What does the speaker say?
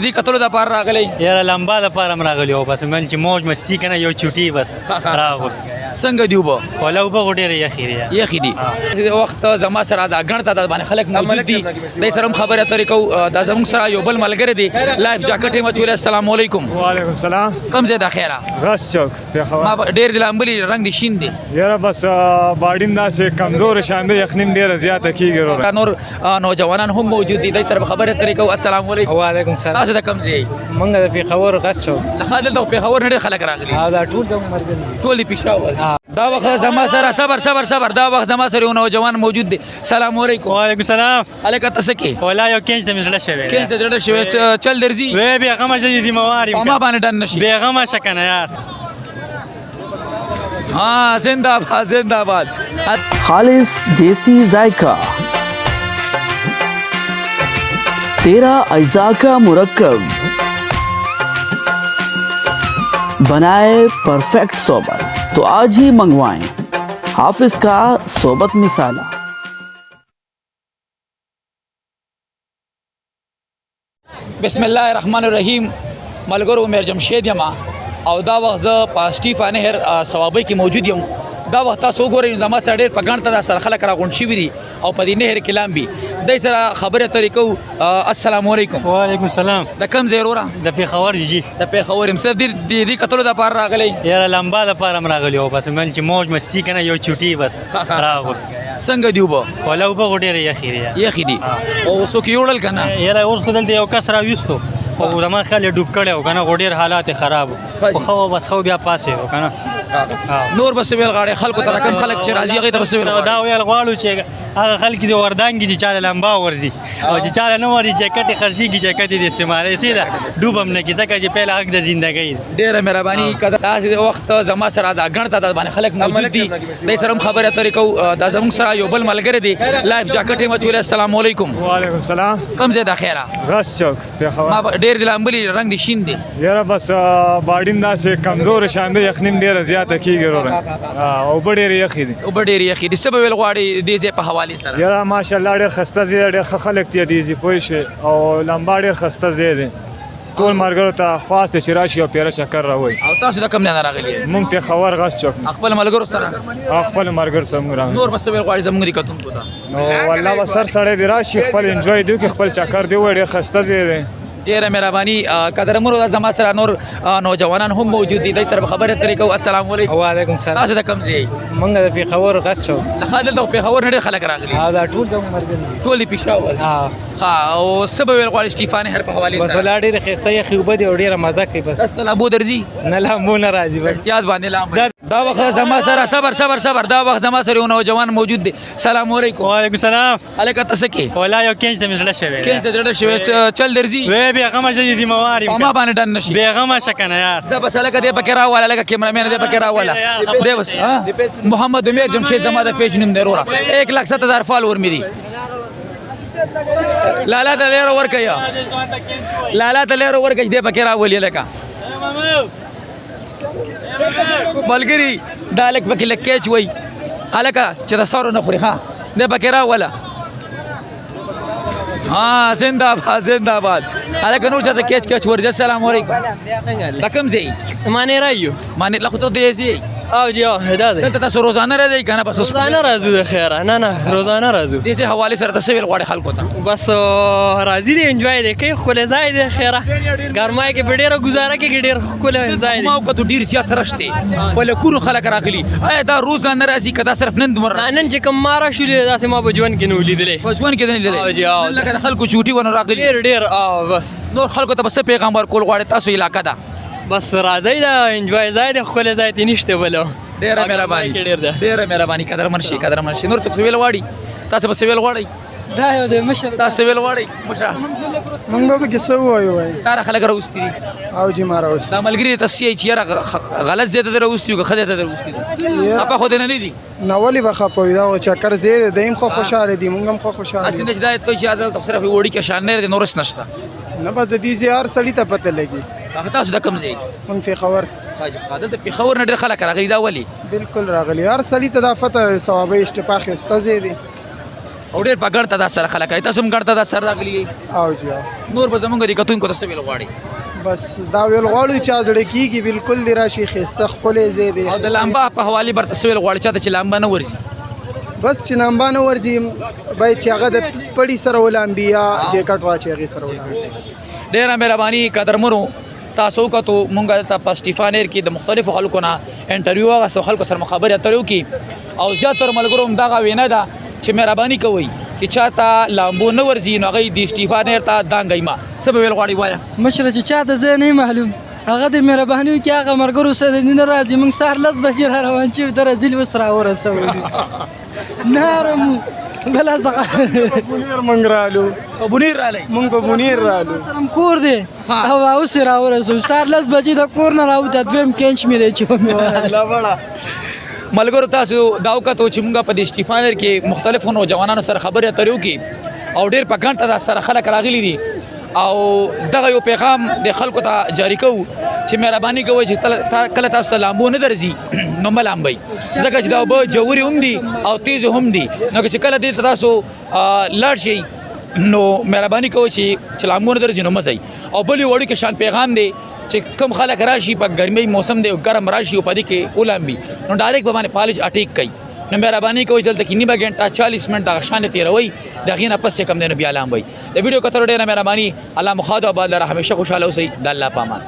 دې کتلو د پاره راغلی یاره لمبا د پاره راغلی او بس من چې موج مستی کنه یو چوټي بس راغو څنګه دی وبو ولا وبو ډېر یخي دی یخي دي د وخت زما سره دا غړ ته باندې خلک موجود دي د سره خبره ترې کو دا زموږ سره یو بل ملګری دی لایف جاکټ یې مچول السلام علیکم وعلیکم السلام کوم ځای د خیره غس چوک په ما ډېر د لامبلي رنگ دي شین دي یاره بس باډین داسې کمزور شاندې یخنیم ډېره زیاته کیږي ورو نور نوجوانان هم موجود دي د سره خبره ترې کو السلام علیکم وعلیکم السلام تاسو د کوم ځای منګه د پیښور غس چوک لخوا دلته پیښور نه ډېر خلک راغلي دا ټول د مرګ ټول دی پېښور دا وخت زما سره صبر دا وخت زما سره یو نوجوان موجود دی سلام علیکم وعلیکم السلام الکه تاسو کې ولا یو کینج د مزله شوی کینځ د ډېر شوی چل درځي وې بیا کومه چې ذمہواری ما باندې ډن نشي بیغمه شکنه یار हाँ जिंदाबाद खालिस देसी जायका तेरा अज्जा का मुरक्कब बनाए परफेक्ट सोबत तो आज ही मंगवाएं हाफिज का सोबत मिसाला। बिस्मिल्लाह रहमान रहीम मलगरो उमेर जमशेद यमा او دا وخت زه په سټیفا نهر ثوابۍ کې موجود یم دا وخت تاسو وګورئ زما سره ډېر په ګڼ تعداد سره خلک راغونډ شوي دي او په دې نهر کې لامبي دی سره خبرې اترې کوو السلام علیکم وعلیکم السلام د کوم ځای وروره د پیښور جی د پیښور یم صرف دې کتلو دپاره راغلی یاره لمبا د پاره راغلی او بس من چې موج مستی کنه یو چوټي بس راغو څنګه دی وبو ولا وبو ډېر یخي دی یخي دي او څوک یې وړل که نه یاره اوس خو دلته یو کس راویستو او زما خیال یې ډوب کړی و که نه خو ډېر حالات یې خراب و خو بس خو بیا پاسېدو که نه نور به څه ویل غواړې خلکو ته کوم خلک چې راځي هغوی ته به څه ویل غواړې دا ویل غواړو چې هغه خلک دي وردانګي چې چاله لمبا ورځي او چې چاله نه ورځي جاکټ یې خرڅېږي جاکټ یې د استعمالوي سیده ډوب هم نه کړي ځکه چې پهله حق د زندګۍ ډېره مهرباني داسې وخت زما سره دا ګڼ تعداد باندې خلک موجود دي دی سره هم خبرې اترې کوو دا زموږ سره یو بل ملګری دی لایف جاکټ یې مچولی السلام علیکم وعلیکم السلام کوم ځای د خیره غس چوک په ما ډېر د لامبلي رنگ دي شین دي یاره بس باډین داسې کمزور شاندې یخنیم ډېره زیاته کیږي ورو او ډېر یخي دي اوبه ډېرې یخي دي څه به ویل غواړې دې ځای په حوالې سره یاره ماشاءالله ډېر خسته ځای ډېر ښه خلک دي دې ځای پوه شوې او لمبا ډېر خسته ځای دی ټول ملګرو ته خواست دی چې راشي او پیره چکر راوړي او تاسو د کوم ځای نه راغلي مونږ پیښور غس چوک خپل ملګرو سره خپل ملګرو سره مونږ راغلي نور به څه ویل غواړې زموږ د کتونکو ته نو والله به سر سړی دی راشي خپل انجوای دی وکړي خپل چکر دی ووایي ډېر خسته ځای دی ډېره مهرباني قدرمنو زما سره نور نوجوانان هم موجود دي دی سره به خبرې اترې کوو السلام علیکم وعلیکم السلام تاسو د کوم ځای منګه د پیښور غس چوک لخوا دلته پیښور نه ډېر خلک راغلي دا ټول د مرګ ټول دی پېښور ها او څه به ویل غواړې سټیفا نهر په حوالې بس سره ولا ډېره ښایسته یخي اوبه دي او ډېره مزه کوي بس اصل ابو درځي نه لامبو نه راځي بس یاد باندې لامبو دا وخت زما سره صبر دا وخت زما سره یو نوجوان موجود دی سلام علیکم وعلیکم السلام الکه تاسو کې ولا یو کینج د مزله شوی کینځ د ډېر شوی چل درځي وې بیا کومه چې ذمہواری ما باندې ډن نشي بیغمه شکنه یار زه بس الکه دې پکې راواله لکه کیمرامین دې پکې راواله دې بس محمد امیر جمشید زما د پیج نوم دی وروره 1,70,000 فالوور مې دي لالا ته لیر ورکیا لالا ته لیر ورکې دې پکې راولې لکه ملګری دا لک پکې لکېچ وای الکه چې د سارو نه خوري ها دې پکې راواله ها زنداباد الکه نور چاته کېچ ورځه السلام علیکم دا کوم ځای معنی رايو معنی لا خو ته دې ځای او جی هدا ده دلته تاسو روزانه راځئ کنه بس روزانه راځو د خیره نه روزانه راځو دې ځای حواله سره تاسو ویل غواړي خلکو ته بس راځي دی انجوای دی کوي خپل ځای دی خیره ګرمای کې ډیره گزاره کې ډیر خپل ځای دی ما کو ته ډیر زیات راشته په لکونو خلک راغلي آیا دا روزانه راځي کدا صرف نن دمر نن چې کوم مارا شولې داسې ما بجوان کې نو لیدلې بجوان کې نه او جی لیدلې لکه خلکو چوټي ونه راغلي ډیر بس نور خلکو ته بس پیغمبر کول غواړي تاسو علاقه ده بس راځي دا انجوای ځای دی خپل ځای ته نشته بلو ډیره مهرباني قدرمن شي نور څه ویل غواړي تاسو بس ویل غواړي دا یو د مشر تاسو ویل غواړي مشر مونږ به کیسه وایو دا خلک راوستي دي او جی ما راوستي دا ملګری تاسو چې یاره غلط زیاته راوستي او خدای ته راوستي اپا خو دې نه دي نو ولی به خپوي دا چکر زیاده دیم خو خوشاله دي مونږ هم خو خوشاله اسنه هدایت کوي چې عادت صرف وړي کې شان نه دي نورس نشته نه به د دې زیار سړی ته پته لګي هغه تاسو د کوم ځای مونږ په خبر حاجی قادل ته پیښور نه ډېر خلک راغلي دا ولی بالکل راغلی هر سړی ته د فتح ثوابه اشتفاق استازي دي او ډېر په ګڼ تعداد سره خلک راځي. تاسو هم ګڼ تعداد سره راغلي یئ. او جی نور به زمونږ د کتونکو ته څه ویل غواړئ؟ بس دا ویل غواړو چې زړه کېږي بالکل دی راشي ښایسته ښکلی ځای دی. او د لامبا په حوالې برته څه ویل غواړئ چاته چې لامبا نه ورځي؟ بس چې لامبا نه ورځي باید چې هغه د پړي سره ولامبي یا جیکټ واچي هغې سره ولامبي. ډېره مهرباني قدرمنو، تاسو وکتو مونږ دلته په سټیفان ایر کې د مختلفو خلکو نه انټرویو واخیستو، خلکو سره مخابرې اترې وکړي او زیاتره ملګرو همدغه وینا ده چې مهرباني کوئ چې چاته لامبو نه ورځي نو هغوی د سټیفان ایر ته دانګئ ما. څه به ویل غواړئ وایه؟ مشره چې چاته ځای نه معلوم هغه د مهرباني وکړي هغه ملګرو سره د نه راځي. موږ سهار 10 بجې را روان شوي د رزیل اوس راورسولي نه رمو بله څه بونیر موږ رالو په بونیر رالی؟ موږ په بونیر رالو. سره م کور دی او اوس یې راورسوي. سهار 10 بجې د کور نه راوته دویم کینچ مې دی چې ومې ملګرو تاسو دا وکتو چې مونږ په دې سټیفان ایر کې مختلفو نوجوانانو سره خبرې اترې وکړي او ډېر په ګڼ تعداد سره خلک راغلي دي او دغه یو پیغام د خلکو ته جاری کوو چې مهرباني کوئ چې کله تاسو ته لامبو نه درځي نو مه لامبئ، ځکه چې دا اوبه جوورې هم دي او تیزې هم دي. نو که چې کله دې ته تاسو لاړ شئ نو مهرباني کوئ چې لامبو نه درځي نو مه ځئ. او بل یو وړوکی شان پیغام دی چې کم خلک راشي په ګرمۍ موسم دی او ګرم راشي او په دې کې ولامبي نو ډایرکټ به باندې فالج اټیک کوي. نو مهرباني کوئ دلته کې نیمه ګنټه 40 منټ دغه شانې تېروئ، د هغې نه پس چې کم دی نو بیا لامبئ. د ویډیو کتلو ډېره مهرباني. الله مخا دو آباد لره، همیشه خوشحاله اوسئ. د الله په امان.